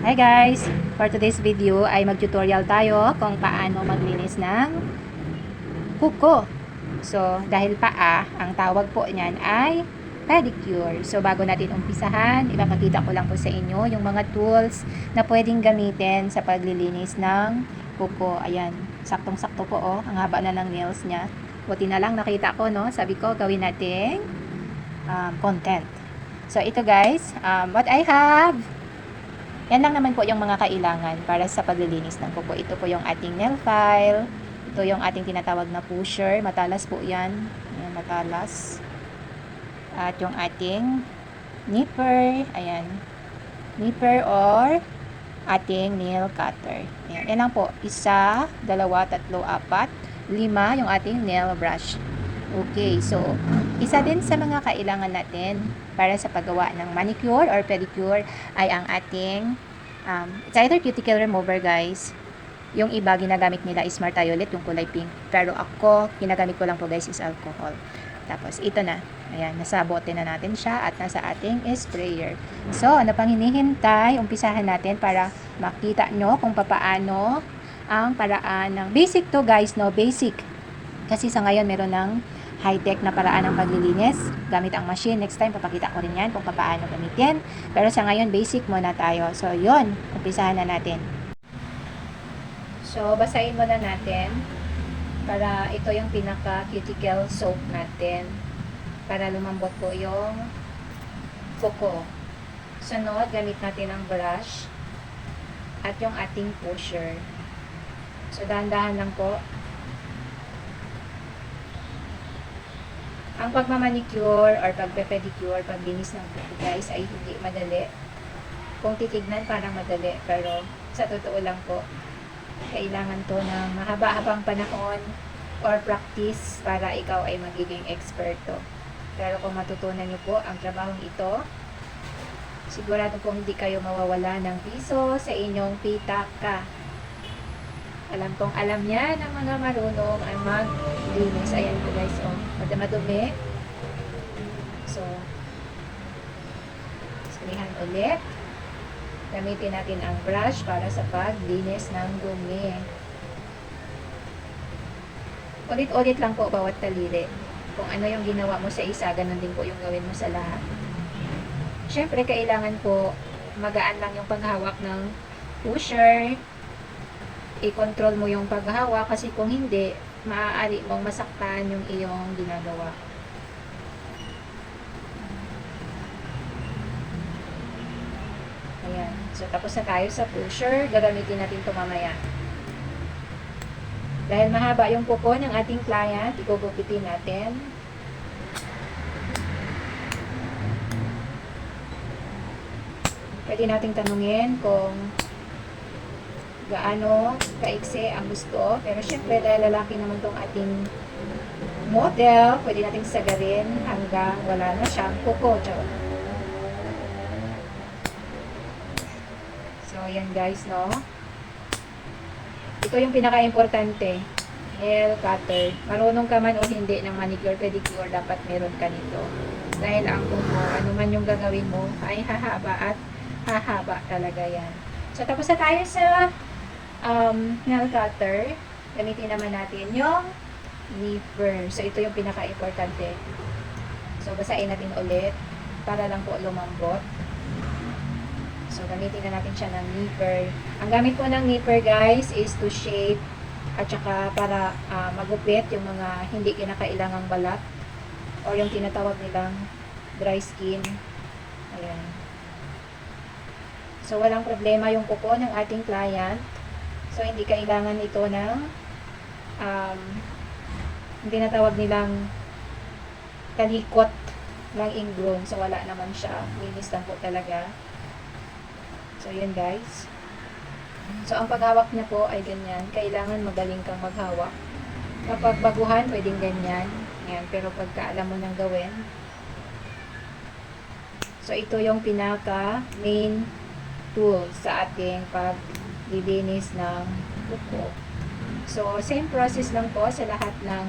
Hi guys! For today's video ay mag-tutorial tayo kung paano maglinis ng kuko. So, dahil paa, ang tawag po niyan ay pedicure. So, bago natin umpisahan, ipapakita ko lang po sa inyo yung mga tools na pwedeng gamitin sa paglilinis ng kuko. Ayan, saktong-sakto po oh, ang haba na ng nails niya. Buti na lang nakita ko, no? Sabi ko, gawin nating content. So, ito guys, what I have, yan lang naman po yung mga kailangan para sa paglilinis ng kuko. Ito po yung ating nail file. Ito yung ating tinatawag na pusher. Matalas po yan. Ayan, matalas. At yung ating nipper. Ayan. Nipper or ating nail cutter. Ayan. Yan lang po. 1, 2, 3, 4, 5 yung ating nail brush. Okay. So, isa din sa mga kailangan natin para sa paggawa ng manicure or pedicure ay ang ating it's either cuticle remover guys. Yung iba ginagamit nila is Martiolet, yung kulay pink. Pero ako, ginagamit ko lang po guys is alcohol. Tapos ito na. Ayan, nasa bote na natin siya at nasa ating sprayer. So, ano pang hinihintay? Umpisahan natin para makita nyo kung papaano ang paraan ng basic to guys, no? Basic. Kasi sa ngayon meron ng high-tech na paraan ng paglilinis gamit ang machine. Next time, papakita ko rin yan kung paano gamitin. Pero sa ngayon, basic muna tayo. So, yun. Umpisahan na natin. So, basahin muna natin para ito yung pinaka-cuticle soap natin para lumambot po yung kuko. Sunod, gamit natin ang brush at yung ating pusher. So, dahan-dahan lang po. Ang pagmamanicure or pagpe-pedicure, paglinis ng kuko guys ay hindi madali. Kung titignan parang madali, pero sa totoo lang po, kailangan to ng mahaba-habang panahon or practice para ikaw ay magiging eksperto. Pero kung matutunan niyo po ang trabahong ito, sigurado po hindi kayo mawawala ng piso sa inyong pitaka. Alam kong alam niya ng mga marunong ang maglinis. Ayan po guys, oh. Madumi. So, salihan ulit. Gamitin natin ang brush para sa paglinis ng dumi. Ulit-ulit lang po bawat taliri. Kung ano yung ginawa mo sa isa, ganun din po yung gawin mo sa lahat. Siyempre, kailangan po magaan lang yung paghawak ng pusher. I-control mo yung paghawak kasi kung hindi, maaari mong masaktan yung iyong ginagawa. Ayan. So, tapos na tayo sa pusher. Gagamitin natin ito mamaya. Dahil mahaba yung kuko ng ating client, igugupitin natin. Pwede nating tanungin kung gaano kaiksi ang gusto. Pero syempre, dahil lalaki naman tong ating model, pwede nating sagarin hanggang wala na siyang kuko. So, yan guys, no? Ito yung pinaka-importante. Nail cutter. Marunong ka man o hindi ng manicure, pedicure, dapat meron ka nito. Dahil ang kuko, ano man yung gagawin mo, ay hahaba at hahaba talaga yan. So, tapos na tayo sa nail cutter. Gamitin naman natin yung nipper. So, ito yung pinaka-importante. So, basahin natin ulit para lang po lumambot. So, gamitin na natin siya ng nipper. Ang gamit po ng nipper, guys, is to shape at saka para magupit yung mga hindi kinakailangang balat o yung tinatawag nilang dry skin. Ayan. So, walang problema yung kuko ng ating client. So, hindi kailangan ito ng hindi natawag nilang talikot ng ingrown. So, wala naman siya. Linis lang po talaga. So, yun guys. So, ang paghawak niya po ay ganyan. Kailangan magaling kang maghawak. Kapag baguhan, pwedeng ganyan. Ayan. Pero pagka alam mo nang gawin. So, ito yung pinaka main tool sa ating paglilinis ng kuko. So, same process lang po sa lahat ng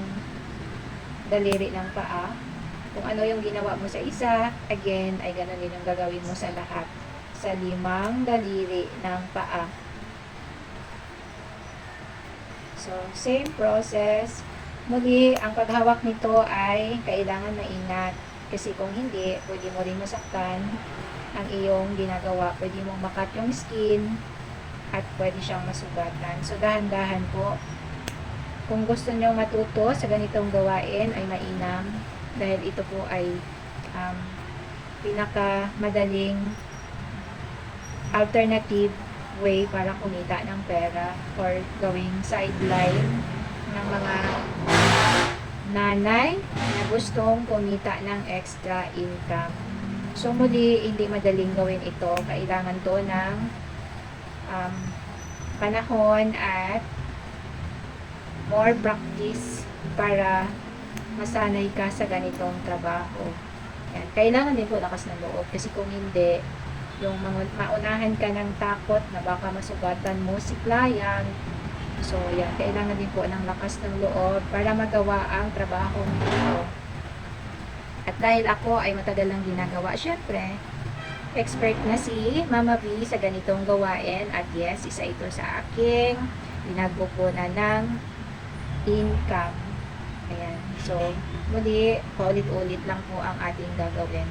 daliri ng paa. Kung ano yung ginawa mo sa isa, again, ay ganun din yung gagawin mo sa lahat. sa 5 daliri ng paa. So, same process. Muli, ang paghawak nito ay kailangan maingat. Kasi kung hindi, pwede mo rin masaktan ang iyong ginagawa. Pwede mong makat yung skin at pwede siyang masugatan. So, dahan-dahan po. Kung gusto nyo matuto sa ganitong gawain, ay mainam. Dahil ito po ay pinakamadaling alternative way para kumita ng pera or gawing sideline ng mga nanay na gustong kumita ng extra income. So muli, hindi madaling gawin ito. Kailangan to ng panahon at more practice para masanay ka sa ganitong trabaho. Yan. Kailangan din po lakas ng loob kasi kung hindi, yung maunahan ka ng takot na baka masugatan mo si client. So, yan. Kailangan din po ng lakas ng loob para magawa ang trabaho nito. At dahil ako ay matagal lang ginagawa, syempre, expert na si Mama V sa ganitong gawain. At yes, isa ito sa aking pinagpupunan ng income. Ayan. So, muli, paulit-ulit lang po ang ating gagawin.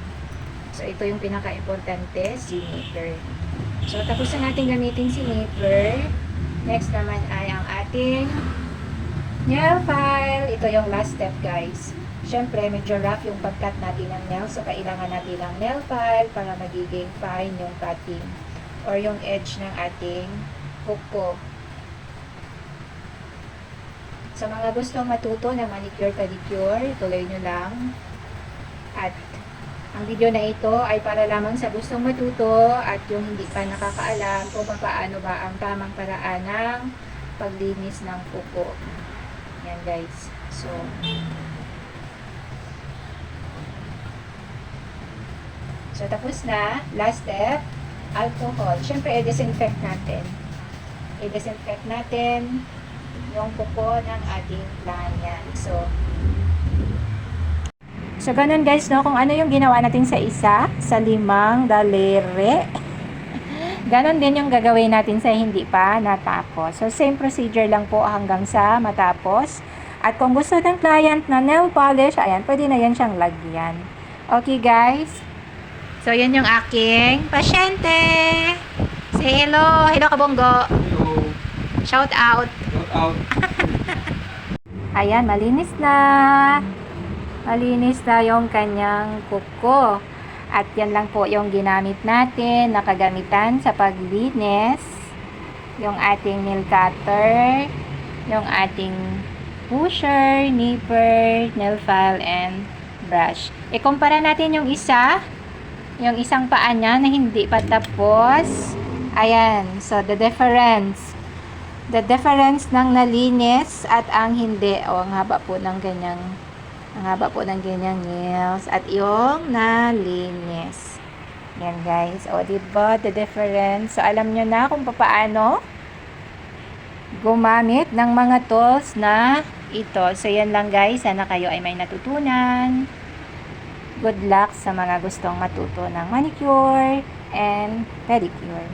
So, ito yung pinaka-importante, si nipper. So, tapos na natin gamitin si nipper. Next naman ay ang ating nail file. Ito yung last step, guys. Siyempre, medyo rough yung pagkat natin ng nails. So, kailangan natin ng nail file para magiging fine yung cutting or yung edge ng ating kuko. Sa mga gustong matuto ng manicure, pedicure, tuloy nyo lang. At ang video na ito ay para lamang sa gustong matuto at yung hindi pa nakakaalam kung paano ba ang tamang paraan ng paglinis ng kuko. Yan, guys. So tapos na. Last step, alcohol. Siyempre, i-disinfect natin. I-disinfect natin yung kuko ng ating client. So, ganun guys, no? Kung ano yung ginawa natin sa isa, sa 5 daliri, ganun din yung gagawin natin sa hindi pa natapos. So, same procedure lang po hanggang sa matapos. At kung gusto ng client na nail polish, ayan, pwede na yan siyang lagyan. Okay, guys? So, yan yung aking pasyente. Say hello. Hello, Kabonggo. Hello. Shout out. Shout out. Ayan, malinis na. Malinis na yung kanyang kuko. At yan lang po yung ginamit natin, nakagamitan sa paglinis. Yung ating nail cutter, yung ating pusher, nipper, nail file, and brush. Ikumpara natin yung isang paa niya na hindi pa tapos. Ayan, so the difference ng nalinis at ang hindi. O, ang haba po ng ganyang nails at yung nalinis. Yan, guys. O, diba? The difference. So, alam nyo na kung paano gumamit ng mga tools na ito. So, yan lang, guys. Sana kayo ay may natutunan. Good luck sa mga gustong matuto ng manicure and pedicure.